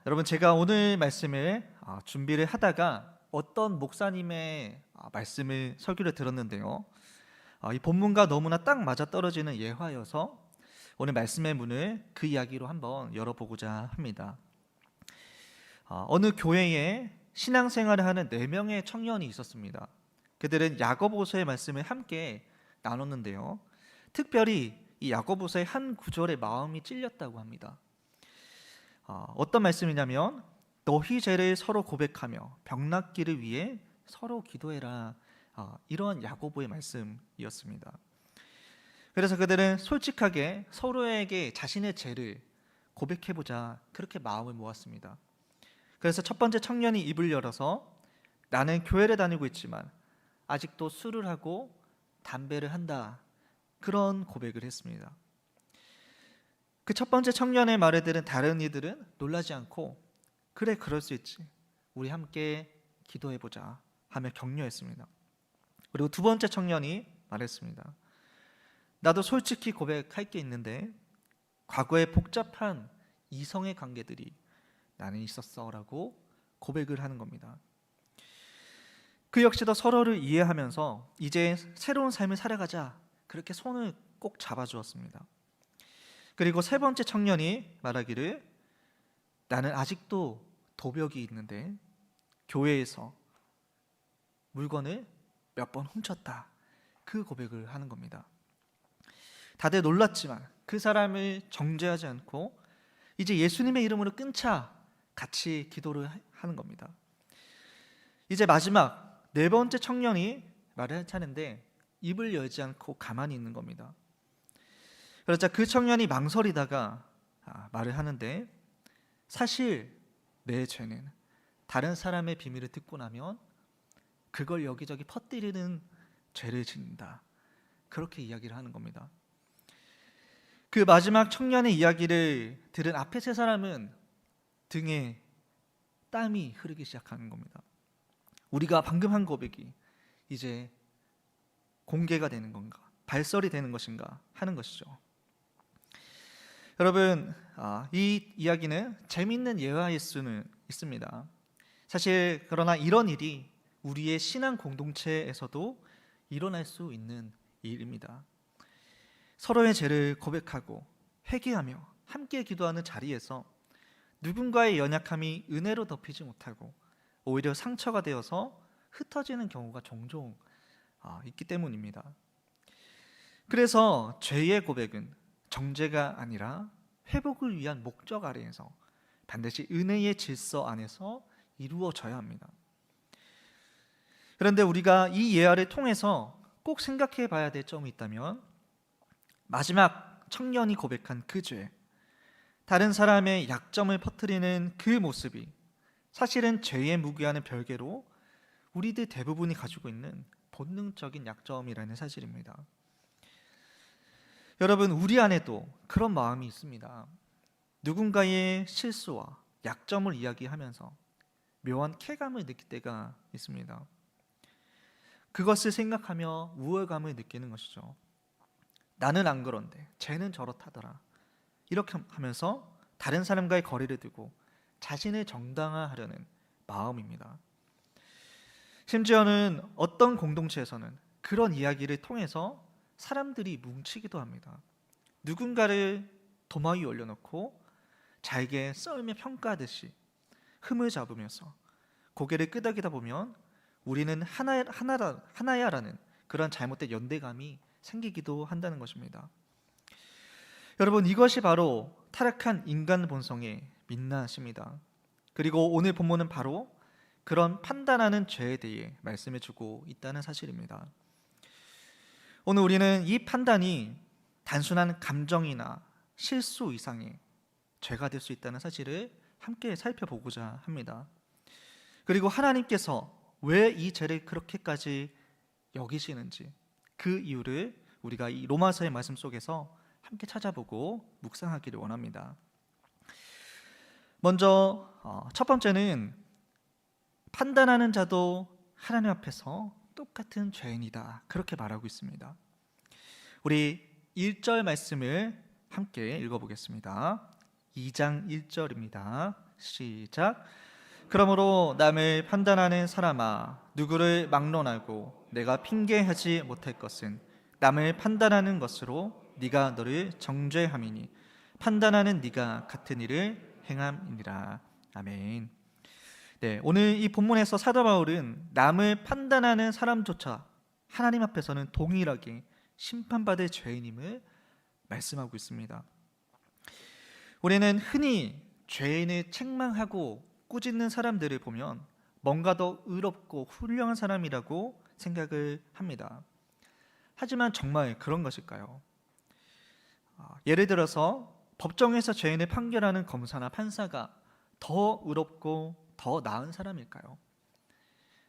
여러분, 제가 오늘 말씀을 준비를 하다가 어떤 목사님의 말씀을 설교를 들었는데요. 이 본문과 너무나 딱 맞아떨어지는 예화여서 오늘 말씀의 문을 그 이야기로 한번 열어보고자 합니다. 어느 교회에 신앙생활을 하는 4명의 청년이 있었습니다. 그들은 야고보서의 말씀을 함께 나눴는데요. 특별히 이 야고보서의 한 구절에 마음이 찔렸다고 합니다. 어떤 말씀이냐면 너희 죄를 서로 고백하며 병 낫기를 위해 서로 기도해라. 이런 야고보의 말씀이었습니다. 그래서 그들은 솔직하게 서로에게 자신의 죄를 고백해보자, 그렇게 마음을 모았습니다. 그래서 첫 번째 청년이 입을 열어서 나는 교회를 다니고 있지만 아직도 술을 하고 담배를 한다, 그런 고백을 했습니다. 그 첫 번째 청년의 말을 들은 다른 이들은 놀라지 않고 그래, 그럴 수 있지, 우리 함께 기도해보자 하며 격려했습니다. 그리고 두 번째 청년이 말했습니다. 나도 솔직히 고백할 게 있는데 과거에 복잡한 이성의 관계들이 나는 있었어 라고 고백을 하는 겁니다. 그 역시도 서로를 이해하면서 이제 새로운 삶을 살아가자, 그렇게 손을 꼭 잡아주었습니다. 그리고 세 번째 청년이 말하기를 나는 아직도 도벽이 있는데 교회에서 물건을 몇 번 훔쳤다, 그 고백을 하는 겁니다. 다들 놀랐지만 그 사람을 정죄하지 않고 이제 예수님의 이름으로 끊자, 같이 기도를 하는 겁니다. 이제 마지막 네 번째 청년이 말을 할 차례인데 입을 열지 않고 가만히 있는 겁니다. 그러자 그 청년이 망설이다가 말을 하는데 사실 내 죄는 다른 사람의 비밀을 듣고 나면 그걸 여기저기 퍼뜨리는 죄를 짓는다, 그렇게 이야기를 하는 겁니다. 그 마지막 청년의 이야기를 들은 앞에 세 사람은 등에 땀이 흐르기 시작하는 겁니다. 우리가 방금 한 고백이 이제 공개가 되는 건가, 발설이 되는 것인가 하는 것이죠. 여러분, 이 이야기는 재미있는 예화일 수는 있습니다. 사실 그러나 이런 일이 우리의 신앙 공동체에서도 일어날 수 있는 일입니다. 서로의 죄를 고백하고 회개하며 함께 기도하는 자리에서 누군가의 연약함이 은혜로 덮이지 못하고 오히려 상처가 되어서 흩어지는 경우가 종종 있기 때문입니다. 그래서 죄의 고백은 정죄가 아니라 회복을 위한 목적 아래에서 반드시 은혜의 질서 안에서 이루어져야 합니다. 그런데 우리가 이 예화를 통해서 꼭 생각해 봐야 될 점이 있다면 마지막 청년이 고백한 그 죄, 다른 사람의 약점을 퍼뜨리는 그 모습이 사실은 죄의 무게와는 별개로 우리들 대부분이 가지고 있는 본능적인 약점이라는 사실입니다. 여러분, 우리 안에도 그런 마음이 있습니다. 누군가의 실수와 약점을 이야기하면서 묘한 쾌감을 느낄 때가 있습니다. 그것을 생각하며 우월감을 느끼는 것이죠. 나는 안 그런데 쟤는 저렇다더라, 이렇게 하면서 다른 사람과의 거리를 두고 자신을 정당화하려는 마음입니다. 심지어는 어떤 공동체에서는 그런 이야기를 통해서 사람들이 뭉치기도 합니다. 누군가를 도마 위에 올려놓고 잘게 썰며 평가하듯이 흠을 잡으면서 고개를 끄덕이다 보면 우리는 하나야라는 그런 잘못된 연대감이 생기기도 한다는 것입니다. 여러분, 이것이 바로 타락한 인간 본성의 민낯입니다. 그리고 오늘 본문은 바로 그런 판단하는 죄에 대해 말씀해 주고 있다는 사실입니다. 오늘 우리는 이 판단이 단순한 감정이나 실수 이상의 죄가 될 수 있다는 사실을 함께 살펴보고자 합니다. 그리고 하나님께서 왜 이 죄를 그렇게까지 여기시는지 그 이유를 우리가 이 로마서의 말씀 속에서 함께 찾아보고 묵상하기를 원합니다. 먼저 첫 번째는 판단하는 자도 하나님 앞에서 똑같은 죄인이다, 그렇게 말하고 있습니다. 우리 1절 말씀을 함께 읽어보겠습니다. 2장 1절입니다. 시작. 그러므로 남을 판단하는 사람아, 누구를 막론하고 내가 핑계하지 못할 것은 남을 판단하는 것으로 네가 너를 정죄함이니 판단하는 네가 같은 일을 행함이니라. 아멘. 네, 오늘 이 본문에서 사도 바울은 남을 판단하는 사람조차 하나님 앞에서는 동일하게 심판받을 죄인임을 말씀하고 있습니다. 우리는 흔히 죄인을 책망하고 꾸짖는 사람들을 보면 뭔가 더 의롭고 훌륭한 사람이라고 생각을 합니다. 하지만 정말 그런 것일까요? 예를 들어서 법정에서 죄인을 판결하는 검사나 판사가 더 의롭고 더 나은 사람일까요?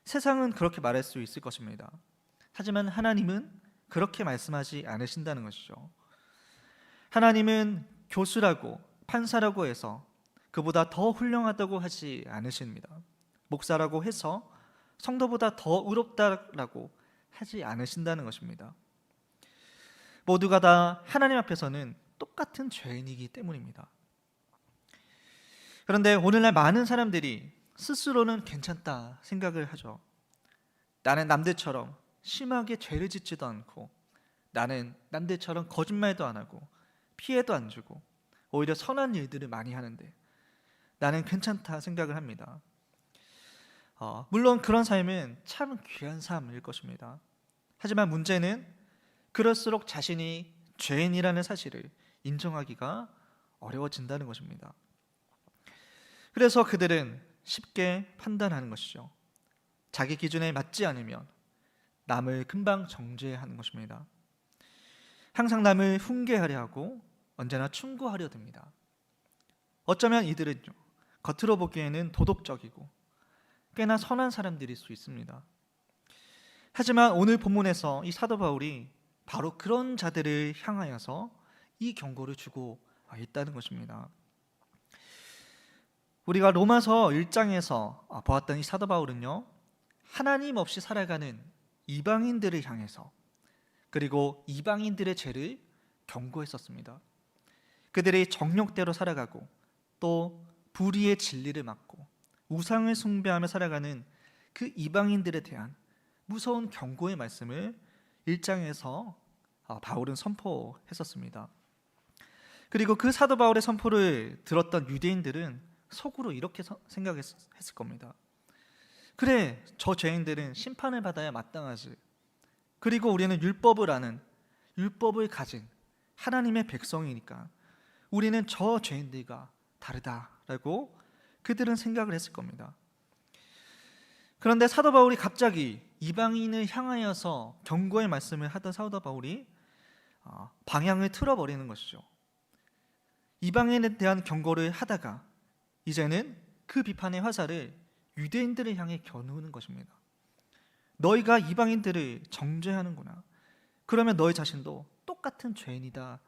세상은 그렇게 말할 수 있을 것입니다. 하지만 하나님은 그렇게 말씀하지 않으신다는 것이죠. 하나님은 교수라고 판사라고 해서 그보다 더 훌륭하다고 하지 않으십니다. 목사라고 해서 성도보다 더 의롭다라고 하지 않으신다는 것입니다. 모두가 다 하나님 앞에서는 똑같은 죄인이기 때문입니다. 그런데 오늘날 많은 사람들이 스스로는 괜찮다 생각을 하죠. 나는 남들처럼 심하게 죄를 짓지도 않고, 나는 남들처럼 거짓말도 안 하고 피해도 안 주고 오히려 선한 일들을 많이 하는데 나는 괜찮다 생각을 합니다. 물론 그런 삶은 참 귀한 삶일 것입니다. 하지만 문제는 그럴수록 자신이 죄인이라는 사실을 인정하기가 어려워진다는 것입니다. 그래서 그들은 쉽게 판단하는 것이죠. 자기 기준에 맞지 않으면 남을 금방 정죄하는 것입니다. 항상 남을 훈계하려 하고 언제나 충고하려 듭니다. 어쩌면 이들은 겉으로 보기에는 도덕적이고 꽤나 선한 사람들일 수 있습니다. 하지만 오늘 본문에서 이 사도 바울이 바로 그런 자들을 향하여서 이 경고를 주고 있다는 것입니다. 우리가 로마서 1장에서 보았던 이 사도 바울은요, 하나님 없이 살아가는 이방인들을 향해서 그리고 이방인들의 죄를 경고했었습니다. 그들이 정욕대로 살아가고 또 불의의 진리를 막고 우상을 숭배하며 살아가는 그 이방인들에 대한 무서운 경고의 말씀을 1장에서 바울은 선포했었습니다. 그리고 그 사도 바울의 선포를 들었던 유대인들은 속으로 이렇게 생각했을 겁니다. 그래, 저 죄인들은 심판을 받아야 마땅하지. 그리고 우리는 율법을 아는, 율법을 가진 하나님의 백성이니까 우리는 저 죄인들과 다르다라고 그들은 생각을 했을 겁니다. 그런데 사도 바울이 갑자기 이방인을 향하여서 경고의 말씀을 하던 사도 바울이 방향을 틀어버리는 것이죠. 이방인에 대한 경고를 하다가 이제는 그 비판의 화살을 유대인들을 향해 겨누는 것입니다. 너희가 이방인들을 정죄하는구나. 그러면 너희 자신도 똑같은 죄인이다.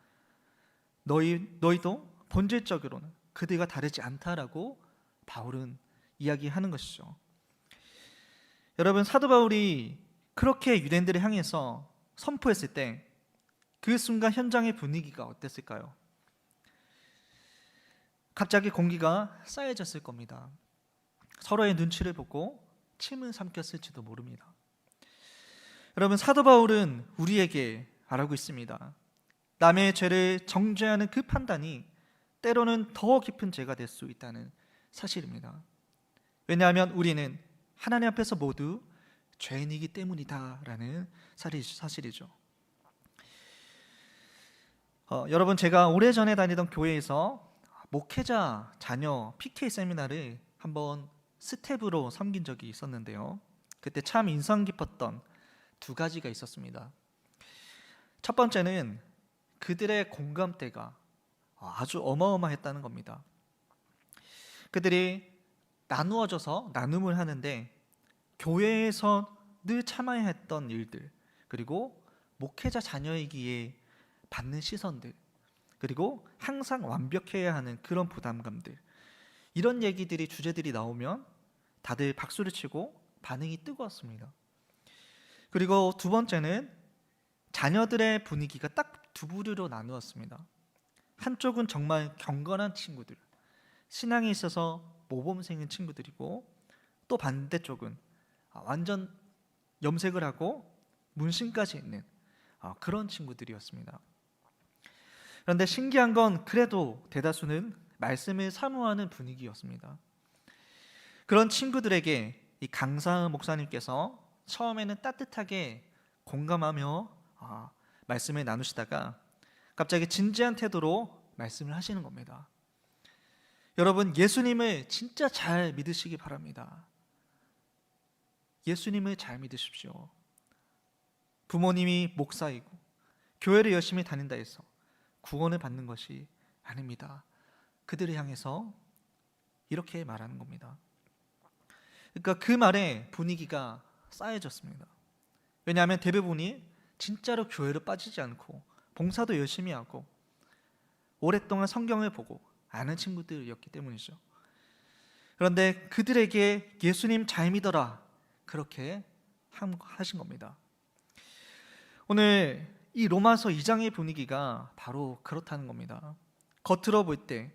너희도 본질적으로는 그들과 다르지 않다라고 바울은 이야기하는 것이죠. 여러분, 사도 바울이 그렇게 유대인들을 향해서 선포했을 때 그 순간 현장의 분위기가 어땠을까요? 갑자기 공기가 싸해졌을 겁니다. 서로의 눈치를 보고 침을 삼켰을지도 모릅니다. 여러분, 사도 바울은 우리에게 말하고 있습니다. 남의 죄를 정죄하는 그 판단이 때로는 더 깊은 죄가 될 수 있다는 사실입니다. 왜냐하면 우리는 하나님 앞에서 모두 죄인이기 때문이다라는 사실이죠. 여러분, 제가 오래전에 다니던 교회에서 목회자 자녀 PK 세미나를 한번 스텝으로 섬긴 적이 있었는데요. 그때 참 인상 깊었던 두 가지가 있었습니다. 첫 번째는 그들의 공감대가 아주 어마어마했다는 겁니다. 그들이 나누어져서 나눔을 하는데 교회에서 늘 참아야 했던 일들, 그리고 목회자 자녀이기에 받는 시선들, 그리고 항상 완벽해야 하는 그런 부담감들, 이런 얘기들이 주제들이 나오면 다들 박수를 치고 반응이 뜨거웠습니다. 그리고 두 번째는 자녀들의 분위기가 딱 두 부류로 나누었습니다. 한쪽은 정말 경건한 친구들, 신앙에 있어서 모범생인 친구들이고, 또 반대쪽은 완전 염색을 하고 문신까지 있는 그런 친구들이었습니다. 그런데 신기한 건 그래도 대다수는 말씀을 사모하는 분위기였습니다. 그런 친구들에게 이 강사은 목사님께서 처음에는 따뜻하게 공감하며 말씀을 나누시다가 갑자기 진지한 태도로 말씀을 하시는 겁니다. 여러분, 예수님을 진짜 잘 믿으시기 바랍니다. 예수님을 잘 믿으십시오. 부모님이 목사이고 교회를 열심히 다닌다 해서 구원을 받는 것이 아닙니다. 그들을 향해서 이렇게 말하는 겁니다. 그러니까 그 말에 분위기가 싸해졌습니다. 왜냐하면 대부분이 진짜로 교회를 빠지지 않고 봉사도 열심히 하고 오랫동안 성경을 보고 아는 친구들이었기 때문이죠. 그런데 그들에게 예수님 잘 믿어라, 그렇게 하신 겁니다. 오늘 이 로마서 2장의 분위기가 바로 그렇다는 겁니다. 겉으로 볼 때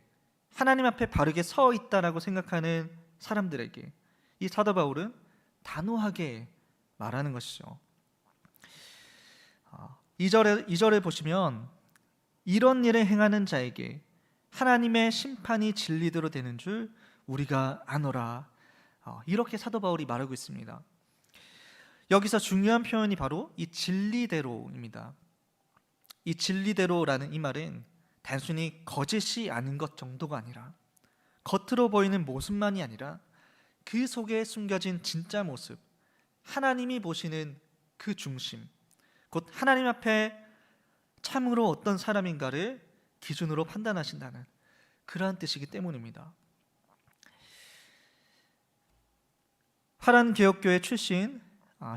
하나님 앞에 바르게 서 있다라고 생각하는 사람들에게 이 사도 바울은 단호하게 말하는 것이죠. 2절을 보시면 이런 일을 행하는 자에게 하나님의 심판이 진리대로 되는 줄 우리가 아노라, 이렇게 사도 바울이 말하고 있습니다. 여기서 중요한 표현이 바로 이 진리대로입니다. 이 진리대로라는 이 말은 단순히 거짓이 아닌 것 정도가 아니라 겉으로 보이는 모습만이 아니라 그 속에 숨겨진 진짜 모습, 하나님이 보시는 그 중심, 곧 하나님 앞에 참으로 어떤 사람인가를 기준으로 판단하신다는 그러한 뜻이기 때문입니다. 화란 개혁교회 출신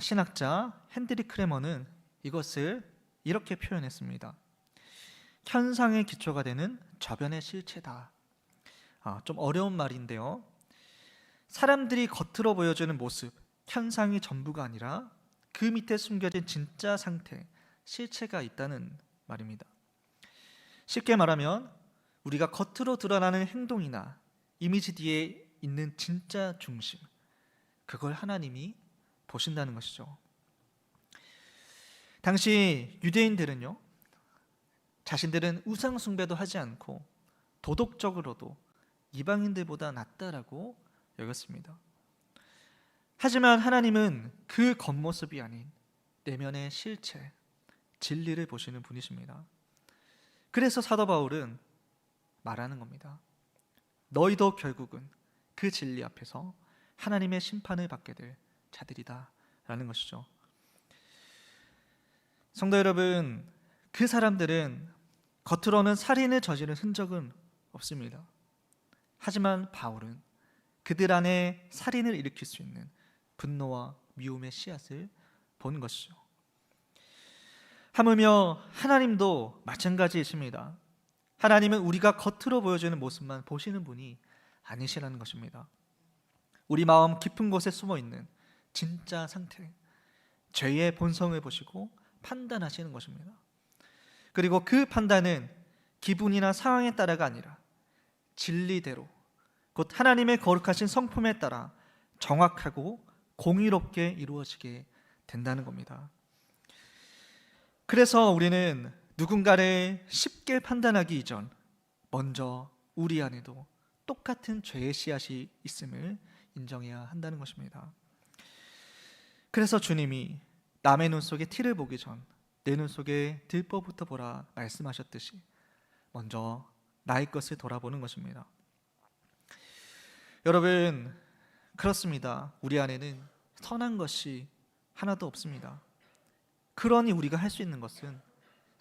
신학자 핸드리 크레머는 이것을 이렇게 표현했습니다. 현상의 기초가 되는 저변의 실체다. 좀 어려운 말인데요. 사람들이 겉으로 보여주는 모습, 현상이 전부가 아니라 그 밑에 숨겨진 진짜 상태, 실체가 있다는 말입니다. 쉽게 말하면 우리가 겉으로 드러나는 행동이나 이미지 뒤에 있는 진짜 중심, 그걸 하나님이 보신다는 것이죠. 당시 유대인들은요, 자신들은 우상 숭배도 하지 않고 도덕적으로도 이방인들보다 낫다라고 여겼습니다. 하지만 하나님은 그 겉모습이 아닌 내면의 실체, 진리를 보시는 분이십니다. 그래서 사도 바울은 말하는 겁니다. 너희도 결국은 그 진리 앞에서 하나님의 심판을 받게 될 자들이다 라는 것이죠. 성도 여러분, 그 사람들은 겉으로는 살인을 저지른 흔적은 없습니다. 하지만 바울은 그들 안에 살인을 일으킬 수 있는 분노와 미움의 씨앗을 본 것이죠. 하물며 하나님도 마찬가지이십니다. 하나님은 우리가 겉으로 보여주는 모습만 보시는 분이 아니시라는 것입니다. 우리 마음 깊은 곳에 숨어 있는 진짜 상태, 죄의 본성을 보시고 판단하시는 것입니다. 그리고 그 판단은 기분이나 상황에 따라가 아니라 진리대로, 곧 하나님의 거룩하신 성품에 따라 정확하고 공의롭게 이루어지게 된다는 겁니다. 그래서 우리는 누군가를 쉽게 판단하기 이전 먼저 우리 안에도 똑같은 죄의 씨앗이 있음을 인정해야 한다는 것입니다. 그래서 주님이 남의 눈 속에 티를 보기 전 내 눈 속에 들보부터 보라 말씀하셨듯이 먼저 나의 것을 돌아보는 것입니다. 여러분, 그렇습니다. 우리 안에는 선한 것이 하나도 없습니다. 그러니 우리가 할 수 있는 것은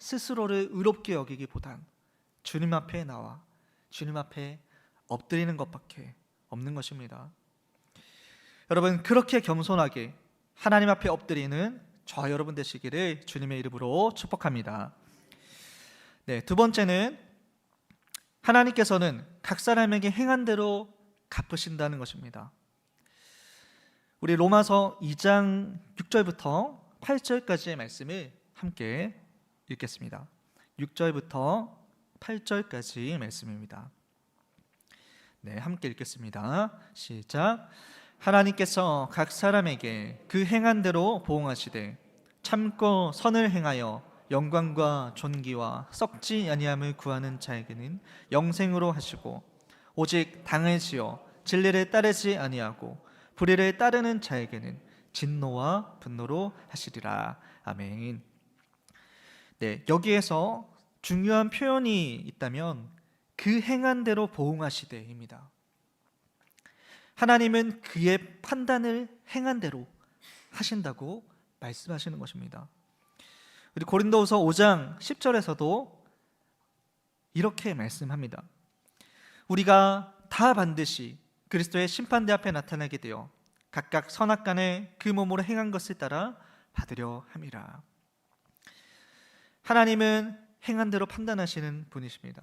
스스로를 의롭게 여기기보단 주님 앞에 나와 주님 앞에 엎드리는 것밖에 없는 것입니다. 여러분, 그렇게 겸손하게 하나님 앞에 엎드리는 저와 여러분 되시기를 주님의 이름으로 축복합니다. 네, 두 번째는 하나님께서는 각 사람에게 행한 대로 갚으신다는 것입니다. 우리 로마서 2장 6절부터 8절까지의 말씀을 함께 읽겠습니다. 6절부터 8절까지 말씀입니다. 네, 함께 읽겠습니다. 시작. 하나님께서 각 사람에게 그 행한 대로 보응하시되 참고 선을 행하여 영광과 존귀와 썩지 아니함을 구하는 자에게는 영생으로 하시고, 오직 당을 지어 진리를 따르지 아니하고 불의를 따르는 자에게는 진노와 분노로 하시리라. 아멘. 네, 여기에서 중요한 표현이 있다면 그 행한 대로 보응하시되입니다. 하나님은 그의 판단을 행한 대로 하신다고 말씀하시는 것입니다. 우리 고린도후서 5장 10절에서도 이렇게 말씀합니다. 우리가 다 반드시 그리스도의 심판대 앞에 나타나게 되어 각각 선악간에 그 몸으로 행한 것을 따라 받으려 함이라. 하나님은 행한 대로 판단하시는 분이십니다.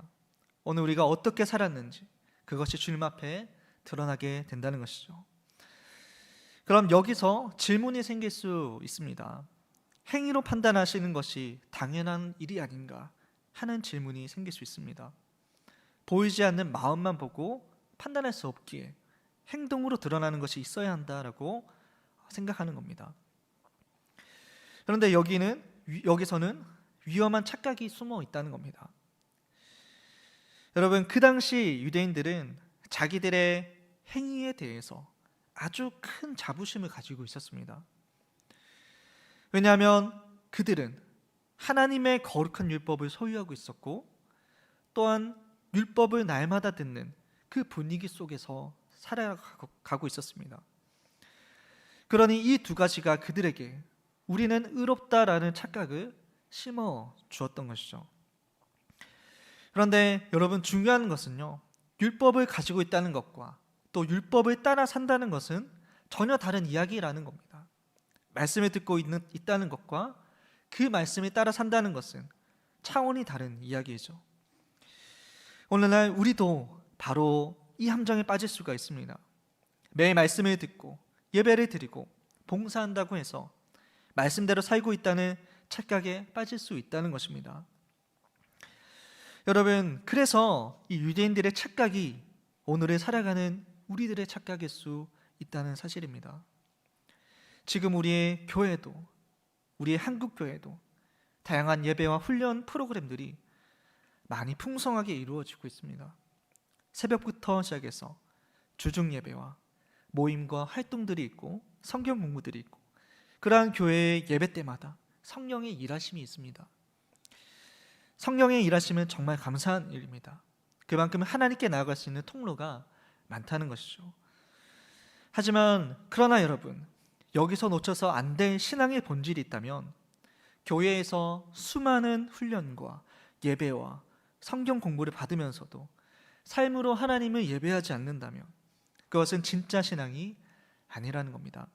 오늘 우리가 어떻게 살았는지 그것이 주님 앞에 드러나게 된다는 것이죠. 그럼 여기서 질문이 생길 수 있습니다. 행위로 판단하시는 것이 당연한 일이 아닌가 하는 질문이 생길 수 있습니다. 보이지 않는 마음만 보고 판단할 수 없기에 행동으로 드러나는 것이 있어야 한다라고 생각하는 겁니다. 그런데 여기서는 위험한 착각이 숨어 있다는 겁니다. 여러분, 그 당시 유대인들은 자기들의 행위에 대해서 아주 큰 자부심을 가지고 있었습니다. 왜냐하면 그들은 하나님의 거룩한 율법을 소유하고 있었고, 또한 율법을 날마다 듣는 그 분위기 속에서 살아가고 있었습니다. 그러니 이 두 가지가 그들에게 우리는 의롭다라는 착각을 심어 주었던 것이죠. 그런데 여러분, 중요한 것은요, 율법을 가지고 있다는 것과 또 율법을 따라 산다는 것은 전혀 다른 이야기라는 겁니다. 말씀을 듣고 있다는 것과 그 말씀을 따라 산다는 것은 차원이 다른 이야기이죠. 오늘날 우리도 바로 이 함정에 빠질 수가 있습니다. 매일 말씀을 듣고 예배를 드리고 봉사한다고 해서 말씀대로 살고 있다는 착각에 빠질 수 있다는 것입니다. 여러분, 그래서 이 유대인들의 착각이 오늘을 살아가는 우리들의 착각일 수 있다는 사실입니다. 지금 우리의 교회도, 우리의 한국 교회도 다양한 예배와 훈련 프로그램들이 많이 풍성하게 이루어지고 있습니다. 새벽부터 시작해서 주중 예배와 모임과 활동들이 있고 성경 공부들이 있고, 그러한 교회의 예배 때마다 성령의 일하심이 있습니다. 성령의 일하심은 정말 감사한 일입니다. 그만큼 하나님께 나아갈 수 있는 통로가 많다는 것이죠. 하지만 그러나 여러분, 여기서 놓쳐서 안 될 신앙의 본질이 있다면 교회에서 수많은 훈련과 예배와 성경 공부를 받으면서도 삶으로 하나님을 예배하지 않는다면 그것은 진짜 신앙이 아니라는 겁니다.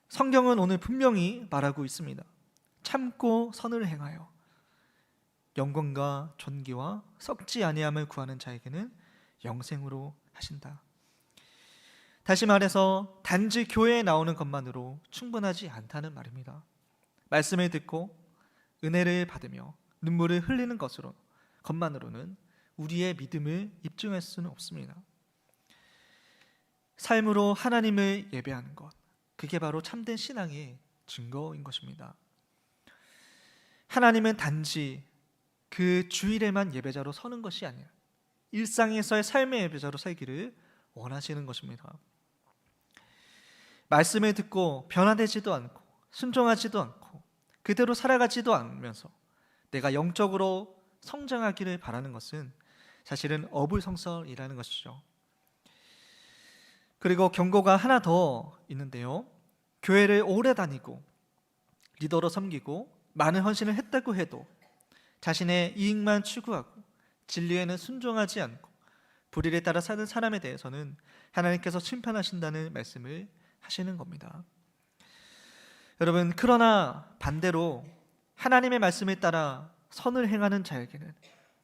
성경은 오늘 분명히 말하고 있습니다. 참고 선을 행하여 영광과 존귀와 썩지 아니함을 구하는 자에게는 영생으로 하신다. 다시 말해서 단지 교회에 나오는 것만으로 충분하지 않다는 말입니다. 말씀을 듣고 은혜를 받으며 눈물을 흘리는 것만으로는 우리의 믿음을 입증할 수는 없습니다. 삶으로 하나님을 예배하는 것, 그게 바로 참된 신앙의 증거인 것입니다. 하나님은 단지 그 주일에만 예배자로 서는 것이 아니라 일상에서의 삶의 예배자로 살기를 원하시는 것입니다. 말씀을 듣고 변화되지도 않고 순종하지도 않고 그대로 살아가지도 않으면서 내가 영적으로 성장하기를 바라는 것은 사실은 어불성설이라는 것이죠. 그리고 경고가 하나 더 있는데요, 교회를 오래 다니고 리더로 섬기고 많은 헌신을 했다고 해도 자신의 이익만 추구하고 진리에는 순종하지 않고 불의를 따라 사는 사람에 대해서는 하나님께서 심판하신다는 말씀을 하시는 겁니다. 여러분, 그러나 반대로 하나님의 말씀에 따라 선을 행하는 자에게는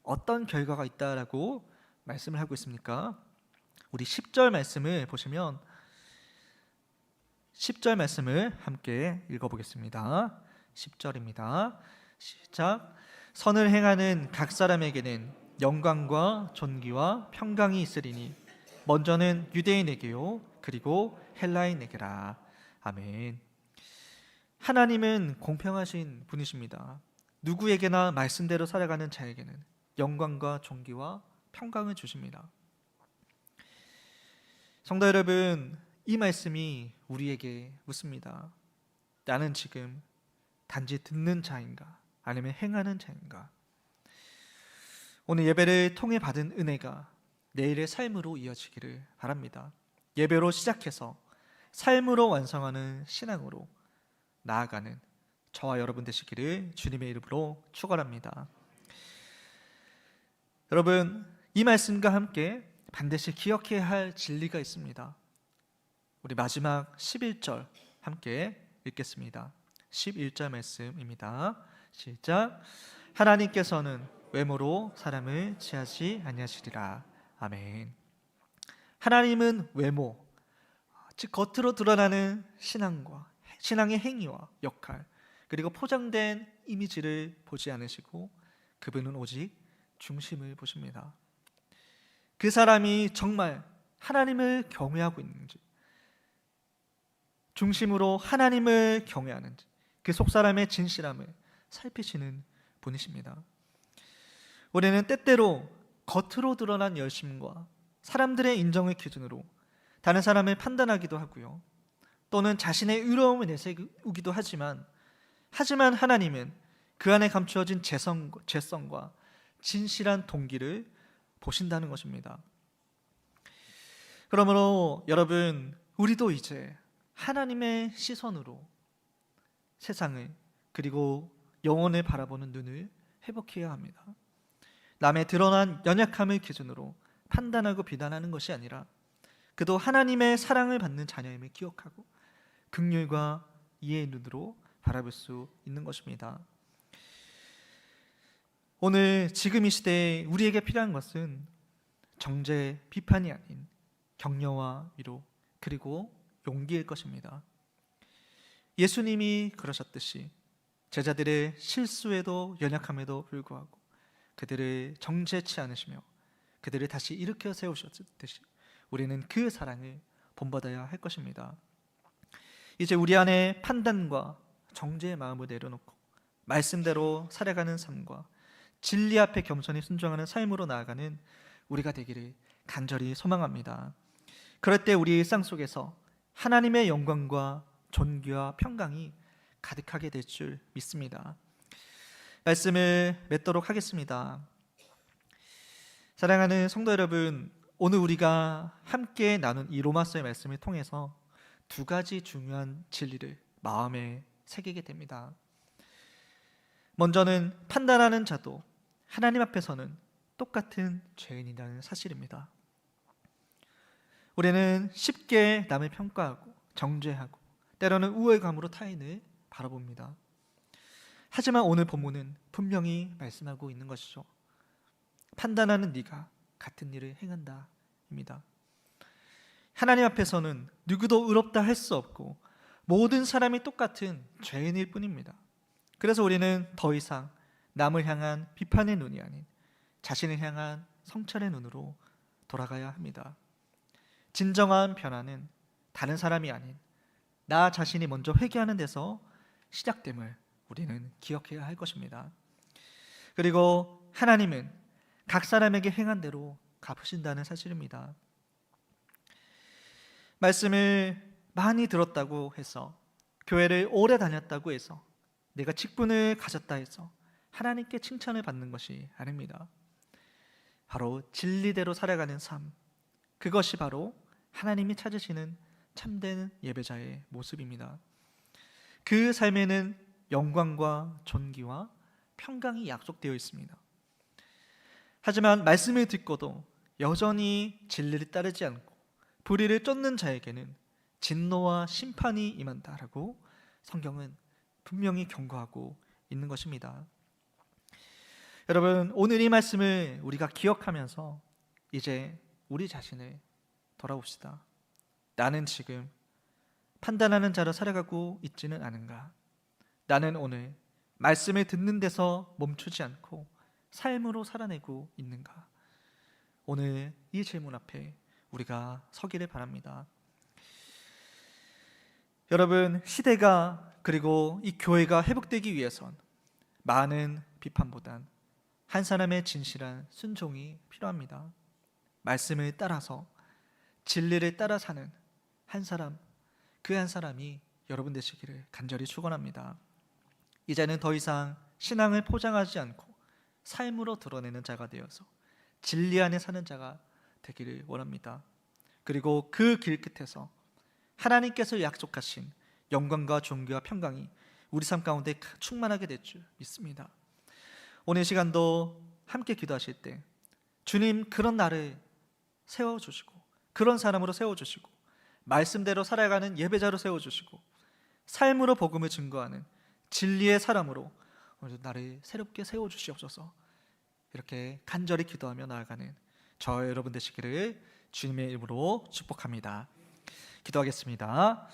어떤 결과가 있다라고 말씀을 하고 있습니까? 우리 10절 말씀을 보시면 10절 말씀을 함께 읽어보겠습니다. 10절입니다. 시작. 선을 행하는 각 사람에게는 영광과 존귀와 평강이 있으리니 먼저는 유대인에게요 그리고 헬라인에게라. 아멘. 하나님은 공평하신 분이십니다. 누구에게나 말씀대로 살아가는 자에게는 영광과 존귀와 평강을 주십니다. 성도 여러분, 이 말씀이 우리에게 묻습니다. 나는 지금 단지 듣는 자인가 아니면 행하는 자인가? 오늘 예배를 통해 받은 은혜가 내일의 삶으로 이어지기를 바랍니다. 예배로 시작해서 삶으로 완성하는 신앙으로 나아가는 저와 여러분 되시기를 주님의 이름으로 축원합니다. 여러분, 이 말씀과 함께 반드시 기억해야 할 진리가 있습니다. 우리 마지막 11절 함께 읽겠습니다. 11절 말씀입니다. 시작. 하나님께서는 외모로 사람을 취하지 아니하시리라. 아멘. 하나님은 외모, 즉 겉으로 드러나는 신앙의 행위와 역할, 그리고 포장된 이미지를 보지 않으시고 그분은 오직 중심을 보십니다. 그 사람이 정말 하나님을 경외하고 있는지, 중심으로 하나님을 경외하는지, 그 속사람의 진실함을 살피시는 분이십니다. 우리는 때때로 겉으로 드러난 열심과 사람들의 인정을 기준으로 다른 사람을 판단하기도 하고요, 또는 자신의 의로움을 내세우기도 하지만 하나님은 그 안에 감추어진 죄성과 진실한 동기를 보신다는 것입니다. 그러므로 여러분, 우리도 이제 하나님의 시선으로 세상을 그리고 영혼을 바라보는 눈을 회복해야 합니다. 남의 드러난 연약함을 기준으로 판단하고 비난하는 것이 아니라 그도 하나님의 사랑을 받는 자녀임을 기억하고 긍휼과 이해의 눈으로 바라볼 수 있는 것입니다. 오늘 지금 이 시대에 우리에게 필요한 것은 정죄, 비판이 아닌 격려와 위로 그리고 용기일 것입니다. 예수님이 그러셨듯이 제자들의 실수에도 연약함에도 불구하고 그들을 정죄치 않으시며 그들을 다시 일으켜 세우셨듯이 우리는 그 사랑을 본받아야 할 것입니다. 이제 우리 안에 판단과 정죄의 마음을 내려놓고 말씀대로 살아가는 삶과 진리 앞에 겸손히 순종하는 삶으로 나아가는 우리가 되기를 간절히 소망합니다. 그럴 때 우리 일상 속에서 하나님의 영광과 존귀와 평강이 가득하게 될 줄 믿습니다. 말씀을 맺도록 하겠습니다. 사랑하는 성도 여러분, 오늘 우리가 함께 나눈 이 로마서의 말씀을 통해서 두 가지 중요한 진리를 마음에 새기게 됩니다. 먼저는 판단하는 자도 하나님 앞에서는 똑같은 죄인이라는 사실입니다. 우리는 쉽게 남을 평가하고 정죄하고 때로는 우월감으로 타인을 바라봅니다. 하지만 오늘 본문은 분명히 말씀하고 있는 것이죠. 판단하는 네가 같은 일을 행한다 입니다. 하나님 앞에서는 누구도 의롭다 할 수 없고 모든 사람이 똑같은 죄인일 뿐입니다. 그래서 우리는 더 이상 남을 향한 비판의 눈이 아닌 자신을 향한 성찰의 눈으로 돌아가야 합니다. 진정한 변화는 다른 사람이 아닌 나 자신이 먼저 회개하는 데서 시작됨을 우리는 기억해야 할 것입니다. 그리고 하나님은 각 사람에게 행한 대로 갚으신다는 사실입니다. 말씀을 많이 들었다고 해서, 교회를 오래 다녔다고 해서, 내가 직분을 가졌다 해서 하나님께 칭찬을 받는 것이 아닙니다. 바로 진리대로 살아가는 삶, 그것이 바로 하나님이 찾으시는 참된 예배자의 모습입니다. 그 삶에는 영광과 존귀와 평강이 약속되어 있습니다. 하지만 말씀을 듣고도 여전히 진리를 따르지 않고 불의를 쫓는 자에게는 진노와 심판이 임한다라고 성경은 분명히 경고하고 있는 것입니다. 여러분, 오늘 이 말씀을 우리가 기억하면서 이제 우리 자신을 돌아봅시다. 나는 지금 판단하는 자로 살아가고 있지는 않은가? 나는 오늘 말씀을 듣는 데서 멈추지 않고 삶으로 살아내고 있는가? 오늘 이 질문 앞에 우리가 서기를 바랍니다. 여러분, 시대가 그리고 이 교회가 회복되기 위해선 많은 비판보단 한 사람의 진실한 순종이 필요합니다. 말씀을 따라서 진리를 따라 사는 한 사람, 그 한 사람이 여러분 되시기를 간절히 축원합니다. 이제는 더 이상 신앙을 포장하지 않고 삶으로 드러내는 자가 되어서 진리 안에 사는 자가 되기를 원합니다. 그리고 그 길 끝에서 하나님께서 약속하신 영광과 존귀와 평강이 우리 삶 가운데 충만하게 될 줄 믿습니다. 오늘 시간도 함께 기도하실 때 주님, 그런 나를 세워주시고 그런 사람으로 세워주시고 말씀대로 살아가는 예배자로 세워주시고 삶으로 복음을 증거하는 진리의 사람으로 오늘 나를 새롭게 세워주시옵소서. 이렇게 간절히 기도하며 나아가는 저 여러분 되시기를 주님의 이름으로 축복합니다. 기도하겠습니다.